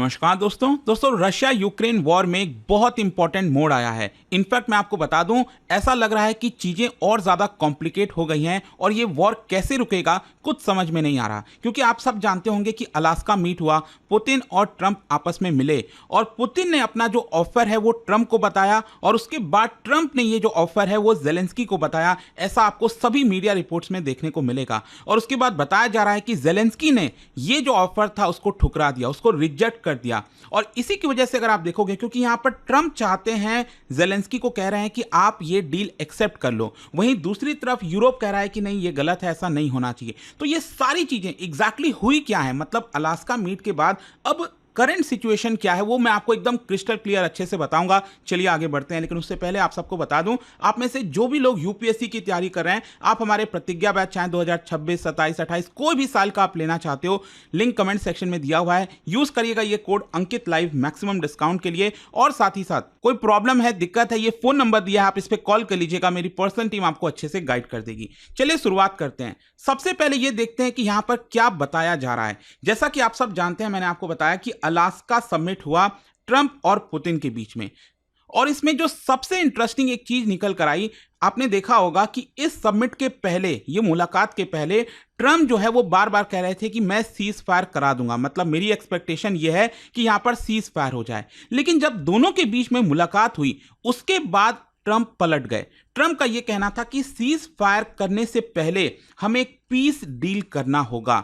नमस्कार दोस्तों Russia Ukraine war में एक बहुत इंपॉर्टेंट मोड़ आया है। इनफैक्ट मैं आपको बता दूं, ऐसा लग रहा है कि चीजें और ज्यादा कॉम्प्लिकेट हो गई हैं और ये वॉर कैसे रुकेगा कुछ समझ में नहीं आ रहा। क्योंकि आप सब जानते होंगे कि अलास्का मीट हुआ, पुतिन और ट्रंप आपस में मिले और पुतिन ने अपना जो ऑफर है वो ट्रंप को बताया और उसके बाद ट्रंप ने ये जो ऑफर है वो जेलेंस्की को बताया। ऐसा आपको सभी मीडिया रिपोर्ट्स में देखने को मिलेगा और उसके बाद बताया जा रहा है कि जेलेंस्की ने ये जो ऑफर था उसको ठुकरा दिया, उसको रिजेक्ट कर दिया। और इसी की वजह से अगर आप देखोगे, क्योंकि यहां पर ट्रंप चाहते हैं, जेलेंस्की को कह रहे हैं कि आप ये डील एक्सेप्ट कर लो, वहीं दूसरी तरफ यूरोप कह रहा है कि नहीं ये गलत है, ऐसा नहीं होना चाहिए। तो ये सारी चीजें एग्जैक्टली हुई क्या है, मतलब अलास्का मीट के बाद अब करंट सिचुएशन क्या है वो मैं आपको एकदम क्रिस्टल क्लियर अच्छे से बताऊंगा। चलिए आगे बढ़ते हैं, लेकिन उससे पहले आप सबको बता दूं, आप में से जो भी लोग यूपीएससी की तैयारी कर रहे हैं, आप हमारे प्रतिज्ञा बैच चाहे 2026, 27, 28 कोई भी साल का आप लेना चाहते हो, लिंक कमेंट सेक्शन में दिया हुआ है। यूज करिएगा ये कोड अंकित लाइव मैक्सिमम डिस्काउंट के लिए। और साथ ही साथ कोई प्रॉब्लम है, दिक्कत है, ये फोन नंबर दिया है, आप इस पर कॉल कर लीजिएगा, मेरी पर्सनल टीम आपको अच्छे से गाइड कर देगी। चलिए शुरुआत करते हैं। सबसे पहले ये देखते हैं कि यहां पर क्या बताया जा रहा है। जैसा कि आप सब जानते हैं, मैंने आपको बताया कि अलास्का समिट हुआ ट्रंप और पुतिन के बीच में, और इसमें जो सबसे इंटरेस्टिंग एक चीज निकल कर आई, आपने देखा होगा कि इस समिट के पहले, ये मुलाकात के पहले ट्रंप जो है वो बार बार कह रहे थे कि मैं सीज फायर करा दूंगा, मतलब मेरी एक्सपेक्टेशन ये है कि यहां पर सीज फायर हो जाए। लेकिन जब दोनों के बीच में मुलाकात हुई उसके बाद ट्रंप पलट गए। ट्रंप का यह कहना था कि सीज फायर करने से पहले हमें एक पीस डील करना होगा।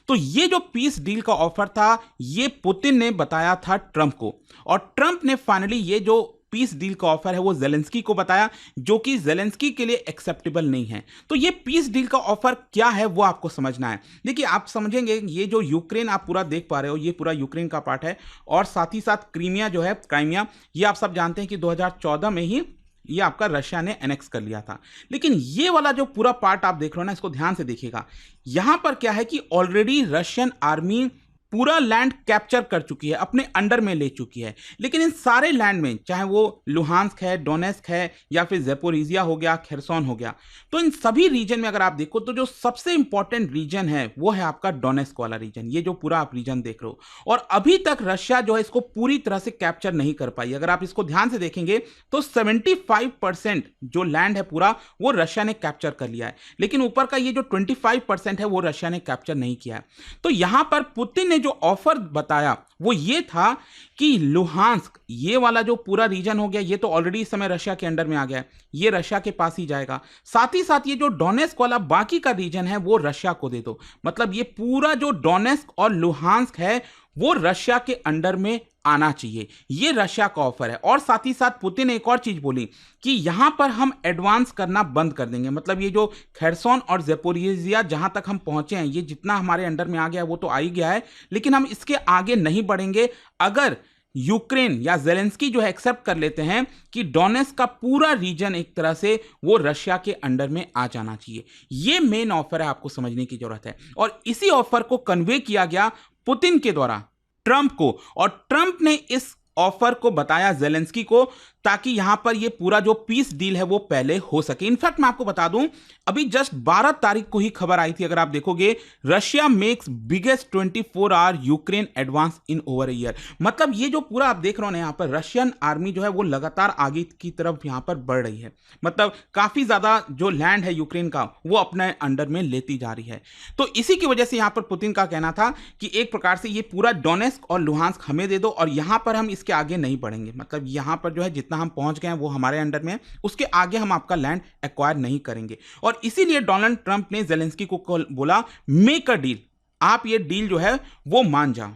तो ये जो पीस डील का ऑफर था ये पुतिन ने बताया था ट्रंप को, और ट्रंप ने फाइनली ये जो पीस डील का ऑफर है वो जेलेंस्की को बताया, जो कि जेलेंस्की के लिए एक्सेप्टेबल नहीं है। तो ये पीस डील का ऑफर क्या है वो आपको समझना है। देखिए आप समझेंगे, ये जो यूक्रेन आप पूरा देख पा रहे हो, ये पूरा यूक्रेन का पार्ट है, और साथ ही साथ क्रीमिया जो है, क्राइमिया, ये आप सब जानते हैं कि 2014 में ही ये आपका रशिया ने एनेक्स कर लिया था। लेकिन ये वाला जो पूरा पार्ट आप देख रहे हो ना, इसको ध्यान से देखिएगा। यहां पर क्या है कि ऑलरेडी रशियन आर्मी पूरा लैंड कैप्चर कर चुकी है, अपने अंडर में ले चुकी है। लेकिन इन सारे लैंड में, चाहे वो लुहांस्क है, डोनेस्क है, या फिर ज़ेपोरिजिया हो गया, खेरसोन हो गया, तो इन सभी रीजन में अगर आप देखो तो जो सबसे इंपॉर्टेंट रीजन है वो है आपका डोनेस्क वाला रीजन, ये जो पूरा आप रीजन देख रहे हो। और अभी तक रशिया जो है इसको पूरी तरह से कैप्चर नहीं कर पाई। अगर आप इसको ध्यान से देखेंगे तो 75% जो लैंड है पूरा वो रशिया ने कैप्चर कर लिया है, लेकिन ऊपर का ये जो 25% है वो रशिया ने कैप्चर नहीं किया है। तो यहां पर पुतिन ने जो ऑफर बताया वो ये था कि लुहांस्क, ये वाला जो पूरा रीजन हो गया, ये तो ऑलरेडी इस समय रशिया के अंडर में आ गया है, ये रशिया के पास ही जाएगा। साथ ही साथ ये जो डोनेस्क वाला बाकी का रीजन है वो रशिया को दे दो। मतलब ये पूरा जो डोनेस्क और लुहांस्क है वो रशिया के अंडर में आना चाहिए, ये रशिया का ऑफर है। और साथ ही साथ पुतिन ने एक और चीज बोली कि यहां पर हम एडवांस करना बंद कर देंगे। मतलब ये जो खेरसोन और ज़ेपोरिजिया जहां तक हम पहुंचे हैं, ये जितना हमारे अंडर में आ गया है वो तो आ ही गया है, लेकिन हम इसके आगे नहीं बढ़ेंगे अगर यूक्रेन या जेलेंस्की जो है एक्सेप्ट कर लेते हैं कि डोनेस्क का पूरा रीजन एक तरह से वो रशिया के अंडर में आ जाना चाहिए। ये मेन ऑफर है, आपको समझने की जरूरत है। और इसी ऑफर को कन्वे किया गया पुतिन के द्वारा ट्रंप को, और ट्रंप ने इस ऑफर को बताया जेलेंस्की को, ताकि यहां पर ये पूरा जो पीस डील है वो पहले हो सके। इनफैक्ट मैं आपको बता दूं, अभी जस्ट 12 तारीख को ही खबर आई थी, अगर आप देखोगे, Russia makes biggest 24 hour Ukraine advance in over year. मतलब ये जो पूरा आप देख रहे हो ना, यहां पर रशियन आर्मी जो है वो लगातार आगे की तरफ यहां पर बढ़ रही है। मतलब काफी ज्यादा जो लैंड है यूक्रेन का वो अपने अंडर में लेती जा रही है। तो इसी की वजह से यहां पर पुतिन का कहना था कि एक प्रकार से ये पूरा डोनेस्क और लुहांस्क हमें दे दो, और यहां पर हम इसके आगे नहीं बढ़ेंगे। मतलब यहां पर जो है जितना हम पहुंच गए हैं वो हमारे अंडर में है, उसके आगे हम आपका लैंड एक्वायर नहीं करेंगे। और इसीलिए डोनाल्ड ट्रंप ने जेलेंस्की को बोला मेक अ डील, आप ये डील जो है वो मान जाओ।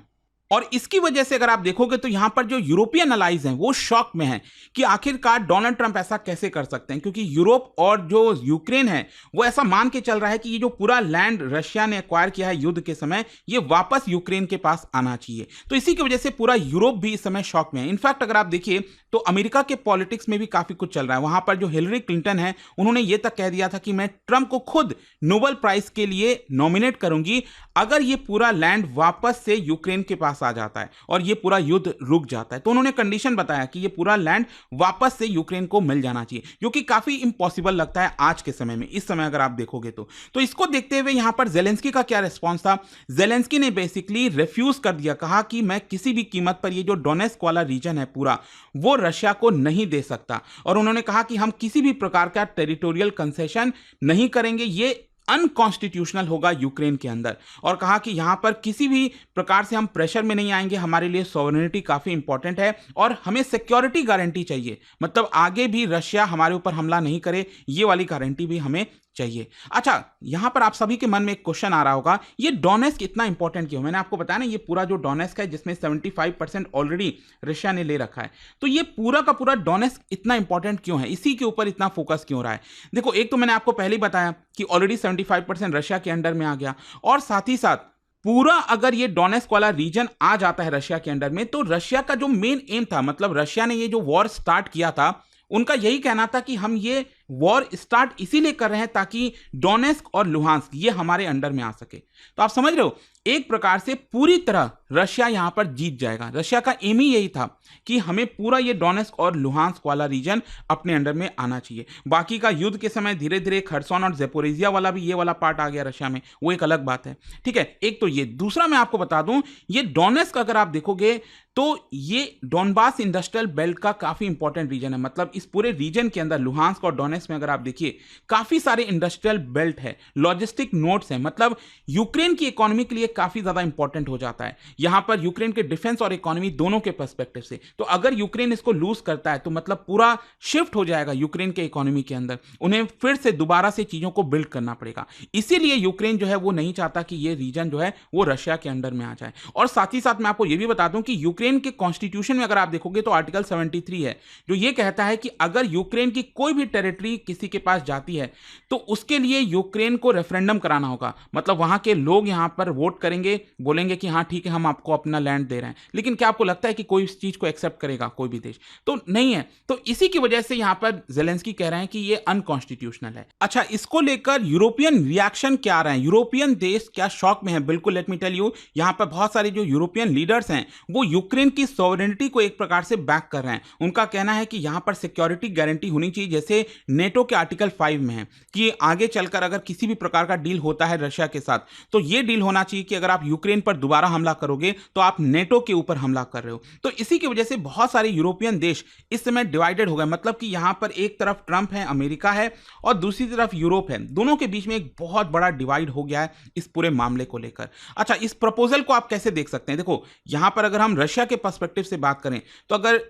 और इसकी वजह से अगर आप देखोगे तो यहां पर जो यूरोपियन अलाइज हैं वो शॉक में हैं कि आखिरकार डोनाल्ड ट्रंप ऐसा कैसे कर सकते हैं, क्योंकि यूरोप और जो यूक्रेन है वो ऐसा मान के चल रहा है कि ये जो पूरा लैंड रशिया ने एक्वायर किया है युद्ध के समय, ये वापस यूक्रेन के पास आना चाहिए। तो इसी की वजह से पूरा यूरोप भी इस समय शॉक में है। इनफैक्ट अगर आप देखिए तो अमेरिका के पॉलिटिक्स में भी काफी कुछ चल रहा है। वहां पर जो हिलरी क्लिंटन है उन्होंने ये तक कह दिया था कि मैं ट्रंप को खुद नोबेल प्राइज के लिए नॉमिनेट करूंगी अगर ये पूरा लैंड वापस से यूक्रेन के पास पास आ जाता है और ये पूरा युद्ध रुक जाता है। तो उन्होंने कंडीशन बताया कि ये पूरा लैंड वापस से यूक्रेन को मिल जाना चाहिए, जो कि काफी इंपॉसिबल लगता है आज के समय में। इस समय अगर आप देखोगे तो इसको देखते हुए यहां पर जेलेंस्की का क्या रिस्पॉन्स था? जेलेंस्की ने बेसिकली रिफ्यूज कर दिया, कहा कि मैं किसी भी कीमत पर ये जो डोनेस्क वाला रीजन है पूरा, वो रशिया को नहीं दे सकता। और उन्होंने कहा कि हम किसी भी प्रकार का टेरिटोरियल कंसेशन नहीं करेंगे, ये अनकॉन्स्टिट्यूशनल होगा यूक्रेन के अंदर। और कहा कि यहां पर किसी भी प्रकार से हम प्रेशर में नहीं आएंगे, हमारे लिए सॉवरेनिटी काफी इंपॉर्टेंट है और हमें सिक्योरिटी गारंटी चाहिए, मतलब आगे भी रशिया हमारे ऊपर हमला नहीं करे, ये वाली गारंटी भी हमें चाहिए। अच्छा, यहां पर आप सभी के मन में एक क्वेश्चन आ रहा होगा, ये डोनेस्क इतना इंपॉर्टेंट क्यों? मैंने आपको बताया ना, ये पूरा जो डोनेस्क है जिसमें 75% ऑलरेडी रशिया ने ले रखा है, तो ये पूरा का पूरा डोनेस्क इतना इंपॉर्टेंट क्यों है, इसी के ऊपर इतना फोकस क्यों रहा है? देखो, एक तो मैंने आपको पहले ही बताया कि ऑलरेडी 75% रशिया के अंडर में आ गया, और साथ ही साथ पूरा अगर ये डोनेस्क वाला रीजन आ जाता है रशिया के अंडर में, तो रशिया का जो मेन एम था, मतलब रशिया ने ये जो वॉर स्टार्ट किया था, उनका यही कहना था कि हम ये वॉर स्टार्ट इसीलिए कर रहे हैं ताकि डोनेस्क और लुहांस्क ये हमारे अंडर में आ सके। तो आप समझ रहे हो, एक प्रकार से पूरी तरह रशिया यहां पर जीत जाएगा। रशिया का एम ही यही था कि हमें पूरा ये डोनेस्क और लुहांस्क वाला रीजन अपने अंडर में आना चाहिए। बाकी का युद्ध के समय धीरे धीरे खरसोन और ज़ेपोरिजिया वाला भी, ये वाला पार्ट आ गया रशिया में, वो एक अलग बात है। ठीक है, एक तो ये। दूसरा मैं आपको बता दूं, ये डोनेस्क अगर आप देखोगे तो ये डोनबास इंडस्ट्रियल बेल्ट का काफी इंपॉर्टेंट रीजन है। मतलब इस पूरे रीजन के अंदर लुहांस्क और डोनेस्क में अगर आप देखिए, काफी सारे इंडस्ट्रियल बेल्ट है, लॉजिस्टिक नोड्स हैं, मतलब यूक्रेन की इकोनॉमी के लिए काफी ज्यादा इंपॉर्टेंट हो जाता है यहां पर, यूक्रेन के डिफेंस और इकोनॉमी दोनों के पर्सपेक्टिव से। तो अगर यूक्रेन इसको लूज करता है तो मतलब पूरा शिफ्ट हो जाएगा यूक्रेन के इकोनॉमी के अंदर, उन्हें फिर से दोबारा से चीजों को बिल्ड करना पड़ेगा। इसीलिए यूक्रेन जो है वो नहीं चाहता कि ये रीजन जो है वो रशिया के अंडर में आ जाए। और साथ ही साथ मैं आपको ये भी बता दूं कि यूक्रेन के कॉन्स्टिट्यूशन में अगर आप देखोगे तो आर्टिकल 73 है, जो ये कहता है कि अगर यूक्रेन की कोई भी टेरिटरी किसी के पास जाती है तो उसके लिए यूक्रेन को रेफरेंडम कराना होगा। मतलब वहां के लोग यहां पर वोट करेंगे, बोलेंगे कि हाँ ठीक है, हम आपको अपना लैंड दे रहे हैं। लेकिन क्या आपको लगता है कि कोई इस चीज को एक्सेप्ट करेगा कोई भी देश? तो नहीं है। तो इसी की वजह से यहां पर जेलेंस्की कह रहे हैं कि ये अनकॉन्स्टिट्यूशनल है। अच्छा, इसको लेकर यूरोपियन रिएक्शन क्या आ रहे हैं, यूरोपियन देश क्या शॉक में है? बिल्कुल, लेट मी टेल यू, यहां पर बहुत सारे जो यूरोपियन लीडर्स हैं वो यूक्रेन की सॉवरेनिटी को एक प्रकार से बैक कर रहे हैं। उनका कहना है कि यहां पर सिक्योरिटी गारंटी होनी चाहिए, जैसे नेटो के आर्टिकल 5 में है कि आगे चलकर अगर किसी भी प्रकार का डील होता है रशिया के साथ, तो यह डील होना चाहिए कि अगर आप यूक्रेन पर दोबारा हमला करोगे तो आप नेटो के ऊपर हमला कर रहे हो। तो इसी की वजह से बहुत सारे यूरोपियन देश इस समय डिवाइडेड हो गए। मतलब कि यहां पर एक तरफ ट्रंप है, अमेरिका है, और दूसरी तरफ यूरोप है। दोनों के बीच में एक बहुत बड़ा डिवाइड हो गया है इस पूरे मामले को लेकर। अच्छा, इस प्रपोजल को आप कैसे देख सकते हैं? देखो, यहां पर अगर हम रशिया के पर्सपेक्टिव से बात करें तो अगर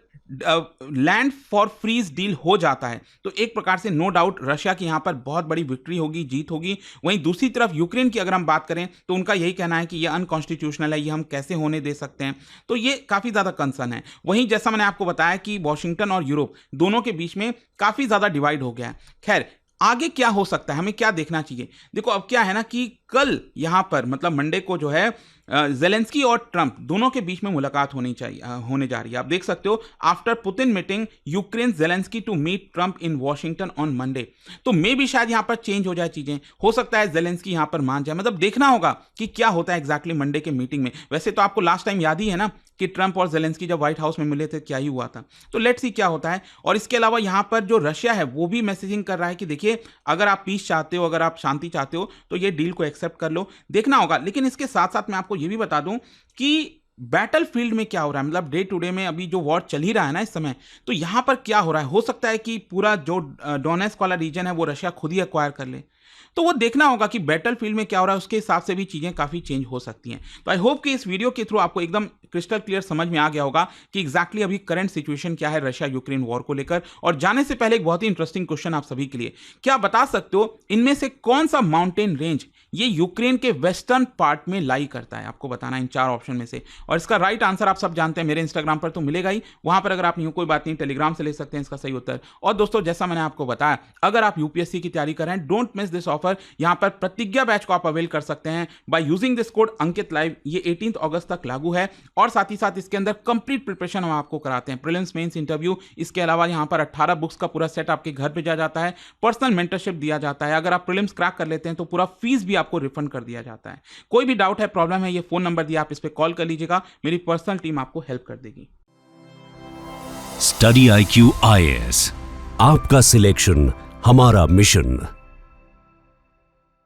लैंड फॉर फ्रीज डील हो जाता है तो एक प्रकार से नो डाउट रशिया की यहां पर बहुत बड़ी विक्ट्री होगी, जीत होगी। वहीं दूसरी तरफ यूक्रेन की अगर हम बात करें तो उनका यही कहना है कि यह अनकॉन्स्टिट्यूशनल है, ये हम कैसे होने दे सकते हैं। तो ये काफी ज्यादा कंसर्न है। वहीं जैसा मैंने आपको बताया कि वॉशिंगटन और यूरोप दोनों के बीच में काफी ज्यादा डिवाइड हो गया है। खैर, आगे क्या हो सकता है, हमें क्या देखना चाहिए? देखो, अब क्या है ना कि कल यहां पर मतलब मंडे को जो है जेलेंस्की और ट्रंप दोनों के बीच में मुलाकात होने जा रही है। आप देख सकते हो, after Putin meeting Ukraine Zelensky to meet Trump in Washington on Monday. तो मे भी शायद यहां पर चेंज हो जाए चीजें, हो सकता है जेलेंस्की यहां पर मान जाए। मतलब देखना होगा कि क्या होता है एग्जैक्टली मंडे के मीटिंग में। वैसे तो आपको लास्ट टाइम याद ही है ना कि ट्रंप और जेलेंस्की जब व्हाइट हाउस में मिले थे क्या ही हुआ था। तो लेट्स सी क्या होता है। और इसके अलावा यहां पर जो रशिया है वो भी मैसेजिंग कर रहा है कि देखिए, अगर आप पीस चाहते हो, अगर आप शांति चाहते हो तो ये डील को एक्सेप्ट कर लो। देखना होगा। लेकिन इसके साथ साथ मैं आपको ये भी बता दूं कि बैटल फील्ड में क्या हो रहा है, मतलब डे टू डे में अभी जो वॉर चल ही रहा है ना इस समय, तो यहां पर क्या हो रहा है। हो सकता है कि पूरा जो डोनेस्क वाला रीजन है वो रशिया खुद ही एक्वायर कर ले। तो वो देखना होगा कि बैटल फील्ड में क्या हो रहा है, उसके हिसाब से भी चीजें काफी चेंज हो सकती हैं। तो आई होप कि इस वीडियो के थ्रू आपको एकदम क्रिस्टल क्लियर समझ में आ गया होगा कि एग्जैक्टली अभी करंट सिचुएशन क्या है रशिया यूक्रेन वॉर को लेकर। और जाने से पहले एक बहुत ही इंटरेस्टिंग क्वेश्चन आप सभी के लिए, क्या बता सकते हो इनमें से कौन सा माउंटेन रेंज ये यूक्रेन के वेस्टर्न पार्ट में लाई करता है? आपको बताना इन 4 ऑप्शन में से। और इसका राइट आंसर आप सब जानते हैं, मेरे इंस्टाग्राम पर तो मिलेगा ही, वहां पर अगर आप नहीं, कोई बात नहीं, टेलीग्राम से ले सकते हैं इसका सही उत्तर। और दोस्तों, जैसा मैंने आपको बताया, अगर आप यूपीएससी की तैयारी कर रहे हैं, don't miss this offer offer यहाँ पर प्रतिज्ञा बैच को आप अवेल कर सकते हैं by using this code Ankit live. ये 18 अगस्त तक लागू है और साथ ही साथ इसके अंदर कंप्लीट प्रिपरेशन हम आपको कराते हैं, प्रीलिम्स मेंस इंटरव्यू। इसके अलावा यहाँ पर 18 बुक्स का पूरा सेट आपके घर पे जाता है, पर्सनल मेंटरशिप दिया जाता है। अगर आप प्रीलिम्स क्रैक कर लेते हैं तो पूरा फीस भी आपको रिफंड कर दिया जाता है। कोई भी डाउट है, प्रॉब्लम है, ये फोन नंबर दिया, आप इस पर कॉल कर लीजिएगा, मेरी पर्सनल टीम आपको हेल्प कर देगी। स्टडी IQ IAS, आपका सिलेक्शन हमारा मिशन।